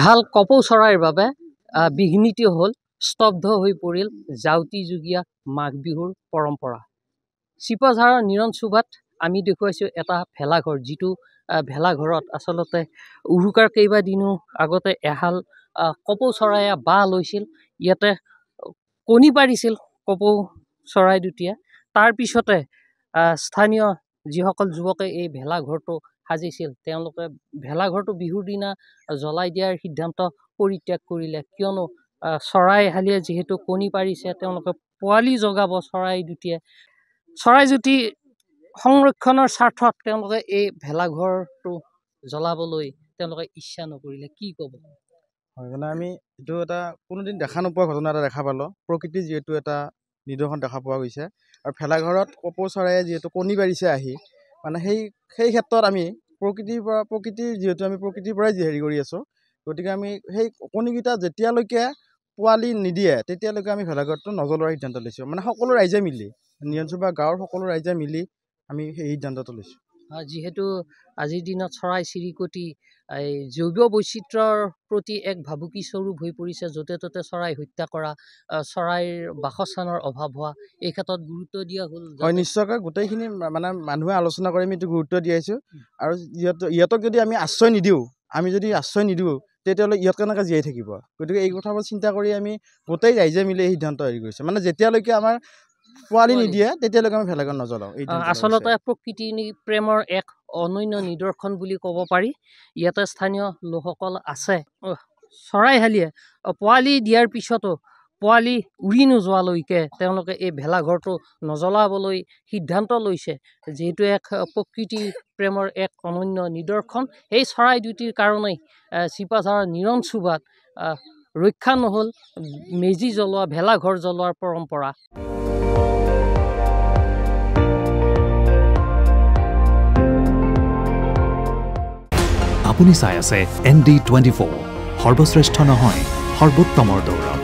এহাল কপৌ চৰাইৰ বাবে বিঘ্নিত হ'ল, স্তব্ধ হৈ পৰিল জাউতি যুগীয়া মাঘ বিহুৰ পৰম্পৰা। চিপাঝাৰৰ নিৰণ চুবাত আমি দেখুৱাইছোঁ এটা ভেলাঘৰ, যিটো ভেলাঘৰত আচলতে উৰুকাৰ কেইবাদিনো আগতে এহাল কপৌ চৰাইয়ে বাহ লৈছিল। ইয়াতে কণী পাৰিছিল কপৌ চৰাই দুটিয়ে। তাৰ পিছতে স্থানীয় যিসকল যুৱকে এই ভেলাঘৰটো সাজিছিল, তেওঁলোকে ভেলাঘৰটো বিহুৰ দিনা জ্বলাই দিয়াৰ সিদ্ধান্ত পৰিত্যাগ কৰিলে, কিয়নো চৰাইহালীয়ে যিহেতু কণী পাৰিছে, তেওঁলোকে পোৱালি জগাব চৰাই দুটিয়ে। চৰাই জুতি সংৰক্ষণৰ স্বাৰ্থত তেওঁলোকে এই ভেলাঘৰটো জ্বলাবলৈ তেওঁলোকে ইচ্ছা নকৰিলে। কি ক'ব? হয়, মানে আমি এইটো এটা কোনোদিন দেখা নোপোৱা ঘটনা এটা দেখা পালোঁ। প্ৰকৃতিৰ যিহেতু এটা নিদৰ্শন দেখা পোৱা গৈছে, আৰু ভেলাঘৰত কপৌ চৰাইয়ে যিহেতু কণী পাৰিছে আহি, মানে সেই ক্ষেত্ৰত আমি প্ৰকৃতিৰ যিহেতু আমি প্ৰকৃতিৰ পৰাই হেৰি কৰি আছোঁ, গতিকে আমি সেই কণীকেইটা যেতিয়ালৈকে পোৱালি নিদিয়ে তেতিয়ালৈকে আমি ভেলাঘৰটো নজ্বলোৱাৰ সিদ্ধান্ত লৈছোঁ। মানে সকলো ৰাইজে মিলি, নিৰঞ্চুবা গাঁৱৰ সকলো ৰাইজে মিলি আমি সেই সিদ্ধান্তটো লৈছোঁ। যিহেতু আজিৰ দিনত চৰাই চিৰিকটি এই জৈৱ বৈচিত্ৰ্যৰ প্ৰতি এক ভাবুকি স্বৰূপ হৈ পৰিছে, য'তে ত'তে চৰাই হত্যা কৰা, চৰাইৰ বাসস্থানৰ অভাৱ হোৱা, এই ক্ষেত্ৰত গুৰুত্ব দিয়া হ'ল। হয়, নিশ্চয়কৈ গোটেইখিনি মানে মানুহে আলোচনা কৰি আমি এইটো গুৰুত্ব দিয়াইছোঁ। আৰু ইহঁতক যদি আমি আশ্ৰয় নিদিওঁ তেতিয়াহ'লে ইহঁত কেনেকৈ জীয়াই থাকিব। গতিকে এই কথাবোৰ চিন্তা কৰি আমি গোটেই ৰাইজে মিলি এই সিদ্ধান্ত হেৰি কৰিছোঁ। মানে যেতিয়ালৈকে আমাৰ পোৱালি নিদিয়ে তেতিয়ালৈকে আমি ভেলাঘৰ নজ্বলাওঁ। আচলতে প্ৰকৃতি প্ৰেমৰ এক অনন্য নিদৰ্শন বুলি ক'ব পাৰি। ইয়াতে স্থানীয় লোকসকল আছে। চৰাইহালীয়ে পোৱালি দিয়াৰ পিছতো পোৱালি উৰি নোযোৱালৈকে তেওঁলোকে এই ভেলাঘৰটো নজ্বলাবলৈ সিদ্ধান্ত লৈছে, যিহেতু এক প্ৰকৃতি প্ৰেমৰ এক অনন্য নিদৰ্শন। এই চৰাই দুটিৰ কাৰণেই চিপাঝাৰৰ নিৰণ চুবাত ৰক্ষা নহ'ল মেজি জ্বলোৱা, ভেলাঘৰ জ্বলোৱাৰ পৰম্পৰা। আপুনি চাই আছে ND24, সৰ্বশ্ৰেষ্ঠ নহয় সৰ্বোত্তমৰ দৌৰ।